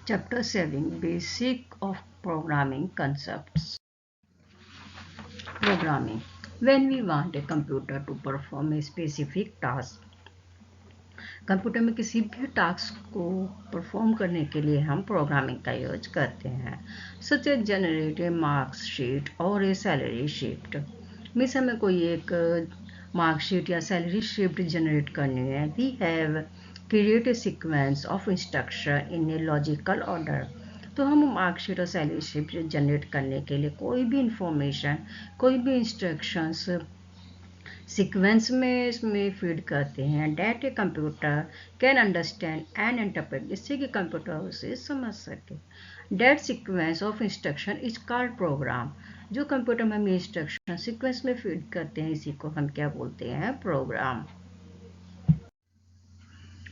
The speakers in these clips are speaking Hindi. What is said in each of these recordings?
Chapter 7 Basic of Programming Concepts. Programming. When we want a computer to perform a specific task, computer में किसी भी टास्क को परफॉर्म करने के लिए हम प्रोग्रामिंग का यूज करते हैं, such as generate a marks sheet और ए सैलरी शीट। मीन्स हमें कोई एक मार्कशीट या सैलरी शीट जनरेट करनी है। We have create a sequence of instruction in a logical order. तो हम मार्कशीट और सैलरी शीट जनरेट करने के लिए कोई भी इंफॉर्मेशन, कोई भी इंस्ट्रक्शंस सीक्वेंस में इसमें फीड करते हैं। That a computer can understand and interpret, जिससे कि कंप्यूटर उसे समझ सके। That sequence of instruction is called program. जो कंप्यूटर में हम इंस्ट्रक्शन सीक्वेंस में फीड करते हैं, इसी को हम क्या बोलते हैं? प्रोग्राम।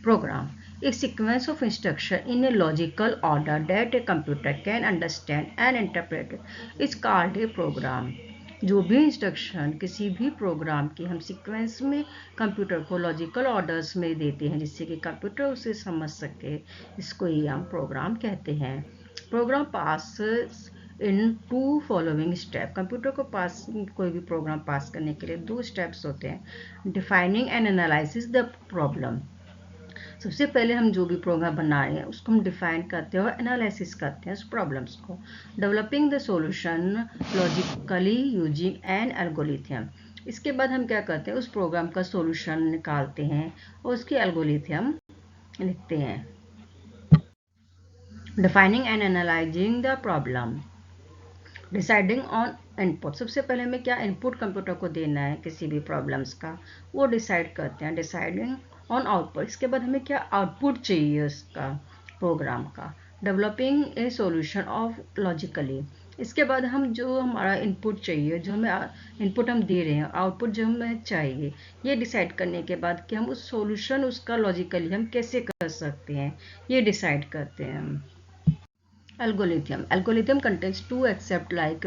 प्रोग्राम एक sequence of instruction in a logical order that a computer can understand and interpret is called a program. जो भी इंस्ट्रक्शन किसी भी प्रोग्राम की हम सीक्वेंस में कंप्यूटर को लॉजिकल ऑर्डर्स में देते हैं, जिससे कि कंप्यूटर उसे समझ सके, इसको ही हम प्रोग्राम कहते हैं। Program pass in to following step. Computer को पास कोई भी प्रोग्राम पास करने के लिए 2 स्टेप्स होते हैं। Defining and analysis the problem. सबसे पहले हम जो भी प्रोग्राम बना रहे हैं उसको हम डिफाइन करते हैं और एनालिसिस करते हैं उस प्रॉब्लम्स को। Developing the solution logically using an algorithm. इसके बाद हम क्या करते हैं? उस प्रोग्राम का सॉल्यूशन निकालते हैं और उसकी एल्गोरिथम लिखते हैं। Defining and analysing the problem. Deciding on input. सबसे पहले हमें क्या इनपुट कंप्यूटर को देना है किसी भी प्रॉब्लम्स का, वो डिसाइड करते हैं। Deciding on output. इसके बाद हमें क्या आउटपुट चाहिए उसका, प्रोग्राम का। Developing a solution of logically. इसके बाद हम जो हमारा इनपुट चाहिए, जो हमें इनपुट हम दे रहे हैं, आउटपुट जो हमें चाहिए, ये डिसाइड करने के बाद कि हम उस सॉल्यूशन उसका लॉजिकली हम कैसे कर सकते हैं, ये डिसाइड करते हैं हम। Algorithm. Algorithm contains 2 aspects like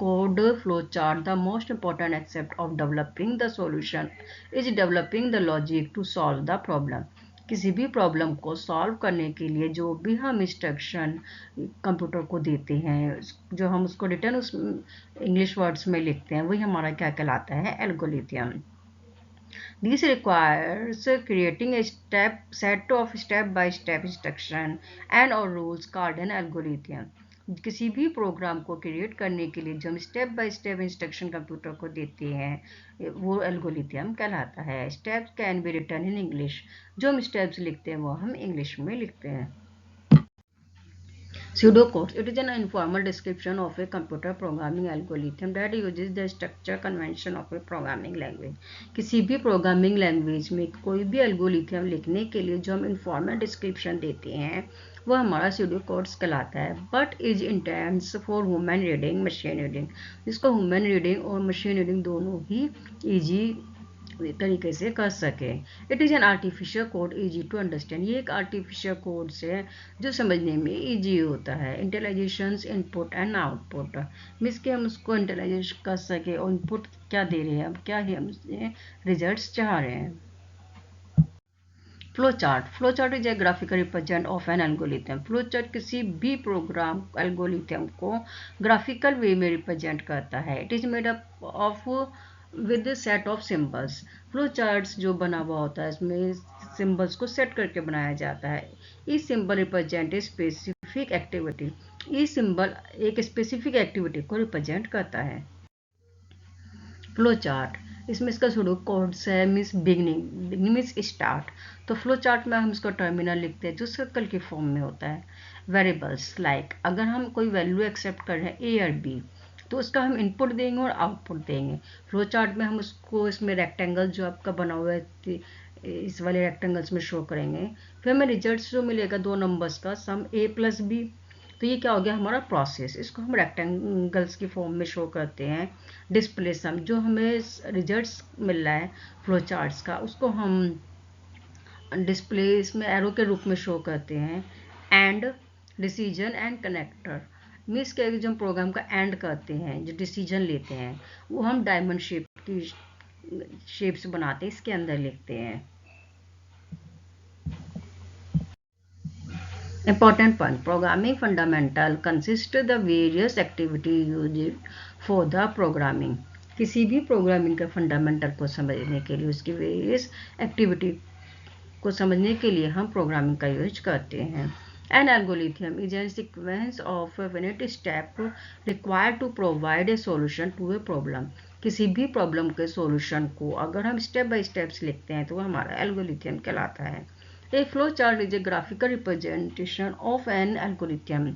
code, flowchart. The most important aspect of developing the solution is developing the logic to solve the problem. किसी भी प्रॉब्लम को सॉल्व करने के लिए जो भी हम इंस्ट्रक्शन कंप्यूटर को देते हैं, जो हम उसको रिटर्न उस इंग्लिश वर्ड्स में लिखते हैं, वही हमारा क्या कहलाता है? Algorithm. This requires creating a set of step-by-step instruction and or rules called an algorithm. किसी भी प्रोग्राम को क्रिएट करने के लिए जो हम step by step instruction computer को देते हैं, वो एल्गोरिथम कहलाता है। Steps can be written in English. जो हम स्टेप्स लिखते हैं वो हम इंग्लिश में लिखते हैं। Pseudocodes. It is an informal description of a computer programming algorithm that uses the structure convention of a programming language. किसी भी प्रोग्रामिंग लैंग्वेज में कोई भी एल्गोरिथम लिखने के लिए जो हम इन्फॉर्मल डिस्क्रिप्शन देते हैं, वो हमारा pseudocodes कहलाता है। But is intended for human reading, machine reading. जिसको ह्यूमन रीडिंग और मशीन रीडिंग दोनों ही ईजी तरीके से कर सके। It is an artificial code easy to understand. ये एक आर्टिफिशियल कोड से जो समझने में इजी होता है। Intelligence input and output. Means के हम उसको इंटेलिजेंस कर सके और इनपुट क्या दे रहे हैं, क्या ही हम रिजल्ट्स चाह रहे हैं। Flow chart. Flow chart is a graphical represent of an algorithm. Flow chart किसी भी प्रोग्राम एल्गोरिथम को ग्राफिकल वे में रिप्रेजेंट करता है। It is made up of with set of symbols. Flow charts जो बना हुआ होता है, इसमें सिंबल्स को सेट करके बनाया जाता है। इस symbol represent a specific activity. इस सिंबल एक स्पेसिफिक एक्टिविटी को रिप्रेजेंट करता है। फ्लो चार्ट, इसमें इसका सुडो कोड्स है। Means beginning means start. तो फ्लो चार्ट में हम इसका टर्मिनल लिखते हैं जो सर्कल के फॉर्म में होता है। वेरिएबल्स लाइक अगर हम कोई वैल्यू एक्सेप्ट कर रहे हैं ए और बी, तो उसका हम इनपुट देंगे और आउटपुट देंगे। फ्लो चार्ट में हम उसको इसमें रेक्टेंगल जो आपका बना हुआ है इस वाले रेक्टेंगल्स में शो करेंगे। फिर हमें रिजल्ट जो मिलेगा 2 नंबर्स का सम ए प्लस बी। तो ये क्या हो गया हमारा प्रोसेस। इसको हम रेक्टेंगल्स की फॉर्म में शो करते हैं। डिस्प्ले सम, जो हमें रिजल्ट्स मिल रहा है फ्लो चार्ट्स का, उसको हम डिस्प्ले इसमें एरो के रूप में शो करते हैं। And decision and connector means के जो हम प्रोग्राम का एंड करते हैं, जो डिसीजन लेते हैं, वो हम डायमंड शेप की शेप्स बनाते हैं, इसके अंदर लिखते हैं। Important point. Programming fundamental consist the various activity used for the programming. किसी भी प्रोग्रामिंग के फंडामेंटल को समझने के लिए, उसकी वेरियस एक्टिविटी को समझने के लिए हम प्रोग्रामिंग का यूज करते हैं. An algorithm is a sequence of finite steps required to provide a solution to a problem. किसी भी प्रॉब्लम के सॉल्यूशन को अगर हम स्टेप बाय स्टेप्स लिखते हैं तो वो हमारा एल्गोरिथम कहलाता है. A flowchart is a graphical representation of an algorithm.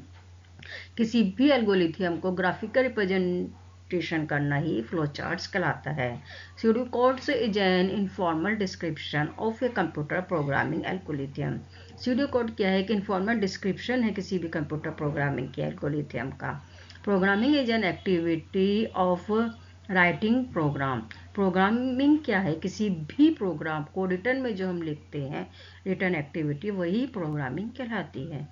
किसी भी एल्गोरिथम को ग्राफिकल रिप्रेजेंटेशन करना ही फ्लोचार्ट्स कहलाता है. Pseudocodes is an informal description of a computer programming algorithm. Pseudocode क्या है? एक informal description है किसी भी कंप्यूटर प्रोग्रामिंग के एल्गोरिथम का. Programming is an activity of writing program. Programming क्या है? किसी भी प्रोग्राम को रिटर्न में जो हम लिखते हैं, रिटर्न एक्टिविटी, वही प्रोग्रामिंग कहलाती है.